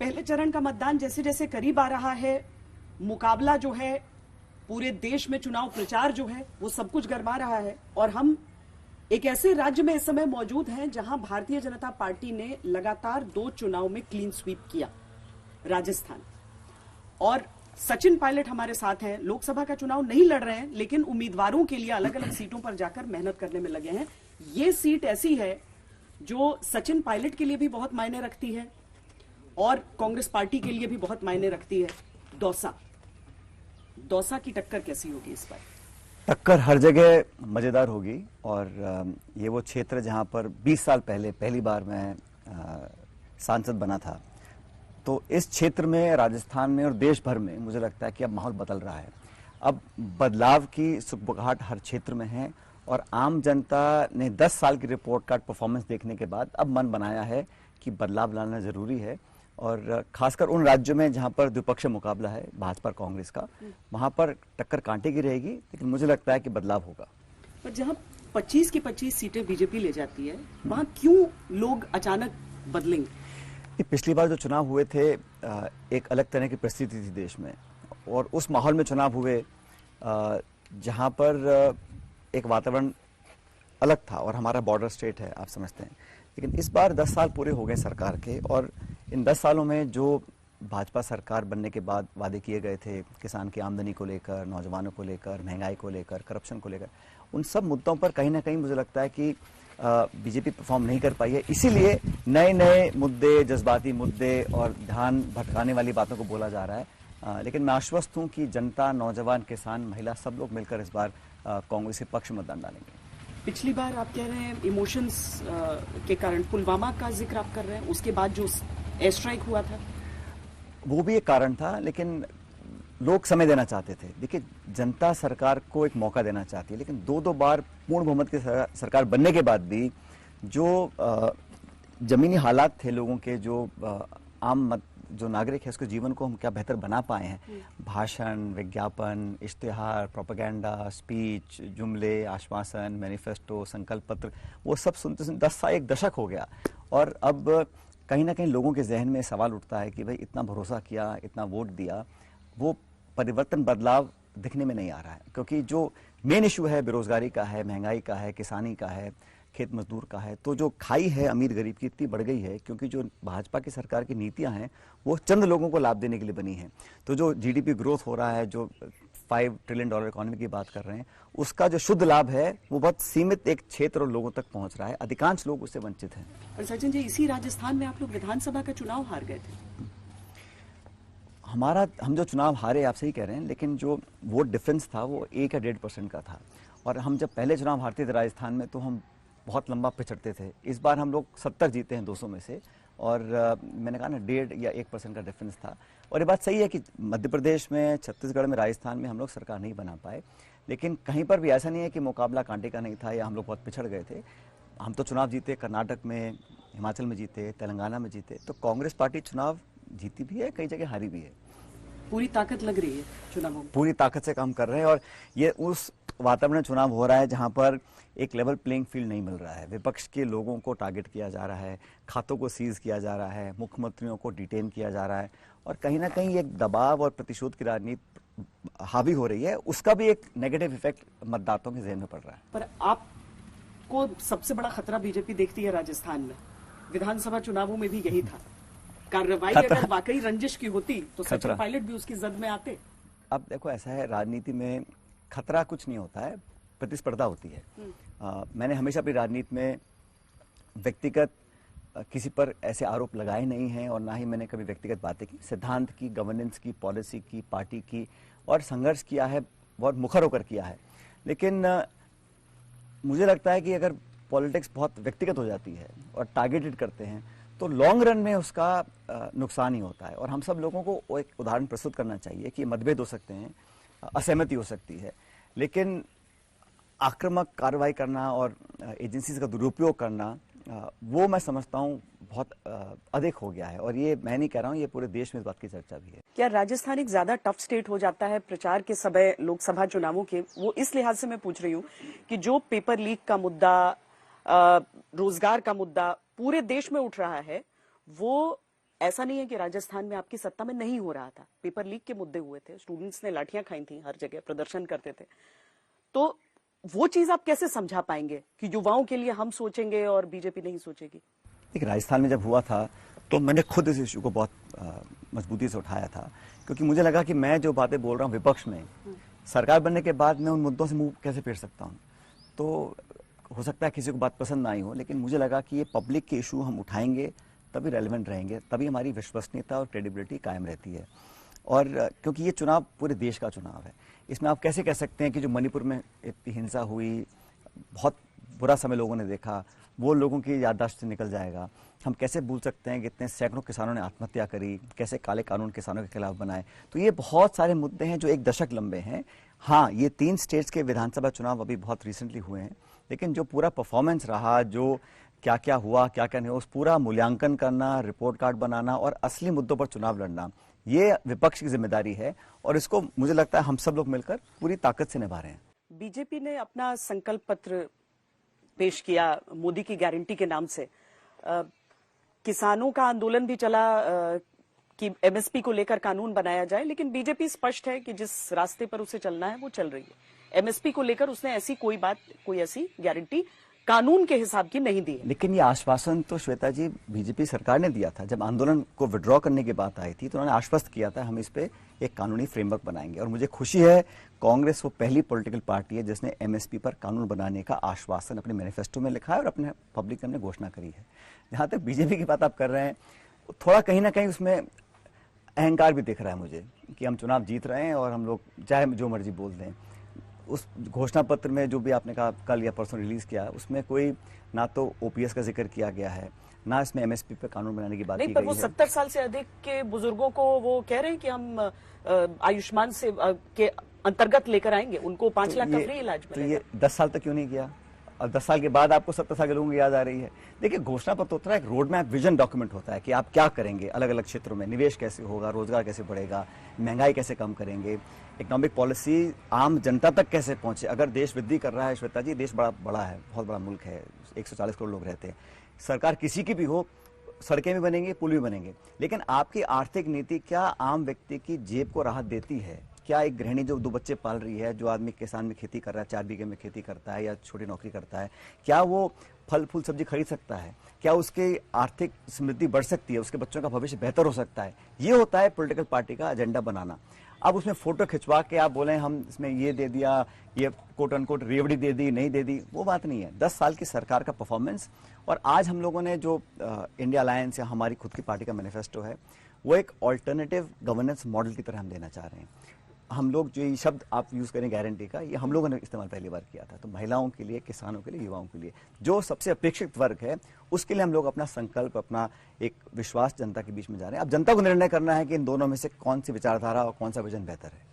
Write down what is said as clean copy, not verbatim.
पहले चरण का मतदान जैसे जैसे करीब आ रहा है, मुकाबला जो है पूरे देश में, चुनाव प्रचार जो है वो सब कुछ गरमा रहा है। और हम एक ऐसे राज्य में इस समय मौजूद हैं जहां भारतीय जनता पार्टी ने लगातार 2 चुनाव में क्लीन स्वीप किया, राजस्थान। और सचिन पायलट हमारे साथ हैं, लोकसभा का चुनाव नहीं लड़ रहे हैं लेकिन उम्मीदवारों के लिए अलग अलग सीटों पर जाकर मेहनत करने में लगे हैं। ये सीट ऐसी है जो सचिन पायलट के लिए भी बहुत मायने रखती है और कांग्रेस पार्टी के लिए भी बहुत मायने रखती है। दौसा की टक्कर कैसी होगी इस बार? टक्कर हर जगह मजेदार होगी। और ये वो क्षेत्र जहां पर 20 साल पहले पहली बार मैं सांसद बना था, तो इस क्षेत्र में, राजस्थान में और देश भर में मुझे लगता है कि अब माहौल बदल रहा है। अब बदलाव की सुगबुगाहट हर क्षेत्र में है और आम जनता ने 10 साल की रिपोर्ट कार्ड परफॉर्मेंस देखने के बाद अब मन बनाया है कि बदलाव लाना जरूरी है। और खासकर उन राज्यों में जहां पर द्विपक्षीय मुकाबला है भाजपा और कांग्रेस का, वहां पर टक्कर कांटे की रहेगी, लेकिन मुझे लगता है कि बदलाव होगा। पर जहां 25 की 25 सीटें बीजेपी ले जाती है, वहां क्यों लोग अचानक बदलेंगे? पिछली बार जो चुनाव हुए थे, एक अलग तरह की परिस्थिति थी देश में और उस माहौल में चुनाव हुए जहां पर एक वातावरण अलग था और हमारा बॉर्डर स्टेट है, आप समझते हैं। लेकिन इस बार 10 साल पूरे हो गए सरकार के और इन 10 सालों में जो भाजपा सरकार बनने के बाद वादे किए गए थे, किसान की आमदनी को लेकर, नौजवानों को लेकर, महंगाई को लेकर, करप्शन को लेकर, उन सब मुद्दों पर कहीं ना कहीं मुझे लगता है कि बीजेपी परफॉर्म नहीं कर पाई है। इसीलिए नए नए मुद्दे, जज्बाती मुद्दे और ध्यान भटकाने वाली बातों को बोला जा रहा है। लेकिन मैं आश्वस्त हूं कि जनता, नौजवान, किसान, महिला सब लोग मिलकर इस बार कांग्रेस के पक्ष में मतदान डालेंगे। पिछली बार आप कह रहे हैं इमोशंस के कारण, पुलवामा का जिक्र आप कर रहे हैं, उसके बाद जो एयर स्ट्राइक हुआ था, वो भी एक कारण था, लेकिन लोग समय देना चाहते थे। देखिए, जनता सरकार को एक मौका देना चाहती है, लेकिन 2 बार पूर्ण बहुमत की सरकार बनने के बाद भी जो जमीनी हालात थे लोगों के, जो जो नागरिक है उसके जीवन को हम क्या बेहतर बना पाए हैं, भाषण, विज्ञापन, इश्तिहार, प्रोपेगेंडा, स्पीच, जुमले, आश्वासन, मैनिफेस्टो, संकल्प पत्र, वो सब सुनते सुनते 10 साल, एक दशक हो गया। और अब कहीं ना कहीं लोगों के जहन में सवाल उठता है कि भाई इतना भरोसा किया, इतना वोट दिया, वो परिवर्तन, बदलाव दिखने में नहीं आ रहा है। क्योंकि जो मेन इशू है बेरोजगारी का है, महंगाई का है, किसानी का है, खेत मजदूर का है, तो जो खाई है अमीर गरीब की इतनी बढ़ गई है क्योंकि जो भाजपा की सरकार की नीतियां हैं वो चंद लोगों को लाभ देने के लिए बनी हैं। तो जो जीडीपी ग्रोथ हो रहा है, जो $5 ट्रिलियन इकोनॉमी की बात कर रहे हैं, उसका जो शुद्ध लाभ है वो बहुत सीमित एक क्षेत्र और लोगों तक पहुंच रहा है। अधिकांश लोग उससे वंचित हैं। और सचिन जी, इसी राजस्थान में आप लोग विधानसभा का चुनाव हार गए थे। हम जो चुनाव हारे, आप सही कह रहे हैं, लेकिन जो वोट डिफरेंस था वो 1 या 1.5% का था। और हम जब पहले चुनाव हारते थे राजस्थान में तो हम बहुत लंबा पिछड़ते थे। इस बार हम लोग 70 जीते हैं 200 में से, और मैंने कहा ना 1.5 या 1% का डिफरेंस था। और ये बात सही है कि मध्य प्रदेश में, छत्तीसगढ़ में, राजस्थान में हम लोग सरकार नहीं बना पाए, लेकिन कहीं पर भी ऐसा नहीं है कि मुकाबला कांटे का नहीं था या हम लोग बहुत पिछड़ गए थे। हम तो चुनाव जीते, कर्नाटक में, हिमाचल में जीते, तेलंगाना में जीते। तो कांग्रेस पार्टी चुनाव जीती भी है, कई जगह हारी भी है। पूरी ताकत लग रही है चुनावों में, पूरी ताकत से काम कर रहे हैं। और ये उस वातावरण चुनाव हो रहा है जहां पर एक लेवल प्लेइंग फील्ड नहीं मिल रहा है। विपक्ष के लोगों को टारगेट किया जा रहा है, खातों को सीज किया जा रहा है, मुख्यमंत्रियों को डिटेन किया जा रहा है, और कहीं ना कहीं एक दबाव और प्रतिशोध की राजनीति हावी हो रही है। उसका भी एक नेगेटिव इफेक्ट मतदाताओं के जहन में पड़ रहा है। पर आपको सबसे बड़ा खतरा बीजेपी देखती है राजस्थान में, विधानसभा चुनावों में भी यही था। कार्रवाई अगर वाकई रंजिश की होती तो सचिन पायलट भी उसकी जद में आते। अब देखो, ऐसा है, राजनीति में खतरा कुछ नहीं होता है, प्रतिस्पर्धा होती है। मैंने हमेशा अपनी राजनीति में व्यक्तिगत किसी पर ऐसे आरोप लगाए नहीं हैं और ना ही मैंने कभी व्यक्तिगत बातें की। सिद्धांत की, गवर्नेंस की, पॉलिसी की, पार्टी की, और संघर्ष किया है, बहुत मुखर होकर किया है। लेकिन मुझे लगता है कि अगर पॉलिटिक्स बहुत व्यक्तिगत हो जाती है और टारगेटेड करते हैं तो लॉन्ग रन में उसका नुकसान ही होता है। और हम सब लोगों को एक उदाहरण प्रस्तुत करना चाहिए कि मतभेद हो सकते हैं, असहमति हो सकती है, लेकिन आक्रामक कार्रवाई करना और एजेंसीज का दुरुपयोग करना, वो मैं समझता हूं बहुत अधिक हो गया है। और ये मैं नहीं कह रहा हूं, ये पूरे देश में इस बात की चर्चा भी है। क्या राजस्थान एक ज्यादा टफ स्टेट हो जाता है प्रचार के समय लोकसभा चुनावों के? वो इस लिहाज से मैं पूछ रही हूँ कि जो पेपर लीक का मुद्दा, रोजगार का मुद्दा पूरे देश में उठ रहा है, वो ऐसा नहीं है कि राजस्थान में आपकी सत्ता में नहीं हो रहा था, पेपर लीक के मुद्दे हुए थे, स्टूडेंट्स ने लाठियां खाई थी, हर जगह प्रदर्शन करते थे। तो वो चीज आप कैसे समझा पाएंगे कि युवाओं के लिए हम सोचेंगे और बीजेपी नहीं सोचेगी? देखिए, राजस्थान में जब हुआ था तो मैंने खुद इस इशू को बहुत मजबूती से उठाया था, क्योंकि मुझे लगा कि मैं जो बातें बोल रहा हूँ विपक्ष में, सरकार बनने के बाद मैं उन मुद्दों से मुंह कैसे फेर सकता हूँ। तो हो सकता है किसी को बात पसंद ना आई हो, लेकिन मुझे लगा कि ये पब्लिक के इशू हम उठाएंगे तभी रेलेवेंट रहेंगे, तभी हमारी विश्वसनीयता और क्रेडिबिलिटी कायम रहती है। और क्योंकि ये चुनाव पूरे देश का चुनाव है, इसमें आप कैसे कह सकते हैं कि जो मणिपुर में इतनी हिंसा हुई, बहुत बुरा समय लोगों ने देखा, वो लोगों की याददाश्त से निकल जाएगा। हम कैसे भूल सकते हैं कि इतने सैकड़ों किसानों ने आत्महत्या करी, कैसे काले कानून किसानों के खिलाफ बनाए। तो ये बहुत सारे मुद्दे हैं जो एक दशक लंबे हैं। हाँ, ये 3 स्टेट्स के विधानसभा चुनाव अभी बहुत रिसेंटली हुए हैं, लेकिन जो पूरा परफॉर्मेंस रहा, जो क्या क्या हुआ, क्या क्या नहीं हुआ, उस पूरा मूल्यांकन करना, रिपोर्ट कार्ड बनाना और असली मुद्दों पर चुनाव लड़ना, ये विपक्ष की जिम्मेदारी है। और इसको मुझे लगता है हम सब लोग मिलकर पूरी ताकत से निभा रहे हैं। बीजेपी ने अपना संकल्प पत्र पेश किया मोदी की गारंटी के नाम से। किसानों का आंदोलन भी चला कि एमएसपी को लेकर कानून बनाया जाए, लेकिन बीजेपी स्पष्ट है कि जिस रास्ते पर उसे चलना है वो चल रही है। एमएसपी को लेकर उसने ऐसी कोई ऐसी गारंटी कानून के हिसाब की नहीं दी है। लेकिन ये आश्वासन तो श्वेता जी बीजेपी सरकार ने दिया था। जब आंदोलन को विड्रॉ करने की बात आई थी तो उन्होंने आश्वस्त किया था हम इस पे एक कानूनी फ्रेमवर्क बनाएंगे। और मुझे खुशी है कांग्रेस वो पहली पॉलिटिकल पार्टी है जिसने एमएसपी पर कानून बनाने का आश्वासन अपने मैनिफेस्टो में लिखा है और अपने पब्लिक में घोषणा करी है। जहां तक बीजेपी की बात आप कर रहे हैं, थोड़ा कहीं ना कहीं उसमें अहंकार भी दिख रहा है मुझे कि हम चुनाव जीत रहे हैं और हम लोग चाहे जो मर्जी बोल दें। उस घोषणा पत्र में जो भी आपने कहा कल या परसों रिलीज किया, उसमें कोई ना तो ओपीएस का जिक्र किया गया है, ना इसमें एमएसपी पर कानून बनाने की बात की गई है। नहीं, पर वो 70 साल से अधिक के बुजुर्गों को वो कह रहे हैं कि हम आयुष्मान से के अंतर्गत लेकर आएंगे, उनको 5 लाख का फ्री इलाज मिलेगा। तो ये 10 साल तक क्यों नहीं किया और 10 साल के बाद आपको 70 साल के लोगों की याद आ रही है? देखिए, घोषणा पत्र होता है एक रोड मैप, विजन डॉक्यूमेंट होता है कि आप क्या करेंगे, अलग अलग क्षेत्रों में निवेश कैसे होगा, रोजगार कैसे बढ़ेगा, महंगाई कैसे कम करेंगे, इकोनॉमिक पॉलिसी आम जनता तक कैसे पहुंचे। अगर देश वृद्धि कर रहा है श्वेता जी, देश बड़ा है, बहुत बड़ा मुल्क है, 140 करोड़ लोग रहते हैं, सरकार किसी की भी हो, सड़कें भी बनेंगी, पुल भी बनेंगे, लेकिन आपकी आर्थिक नीति क्या आम व्यक्ति की जेब को राहत देती है? क्या एक गृहिणी जो 2 बच्चे पाल रही है, जो आदमी किसान में खेती कर रहा है, 4 बीघे में खेती करता है या छोटी नौकरी करता है, क्या वो फल फूल सब्जी खरीद सकता है? क्या उसकी आर्थिक समृद्धि बढ़ सकती है? उसके बच्चों का भविष्य बेहतर हो सकता है? ये होता है पॉलिटिकल पार्टी का एजेंडा बनाना। अब उसमें फोटो खिंचवा के आप बोले हम इसमें ये दे दिया, ये कोट अनकोट रेवड़ी दे दी, नहीं दे दी, वो बात नहीं है। 10 साल की सरकार का परफॉर्मेंस और आज हम लोगों ने जो इंडिया अलायंस या हमारी खुद की पार्टी का मैनिफेस्टो है, वो एक ऑल्टरनेटिव गवर्नेंस मॉडल की तरह हम देना चाह रहे हैं। हम लोग जो ये शब्द आप यूज करें गारंटी का, ये हम लोगों ने इस्तेमाल पहली बार किया था। तो महिलाओं के लिए, किसानों के लिए, युवाओं के लिए, जो सबसे अपेक्षित वर्ग है, उसके लिए हम लोग अपना संकल्प, अपना एक विश्वास जनता के बीच में जा रहे हैं। अब जनता को निर्णय करना है कि इन दोनों में से कौन सी विचारधारा और कौन सा विजन बेहतर है।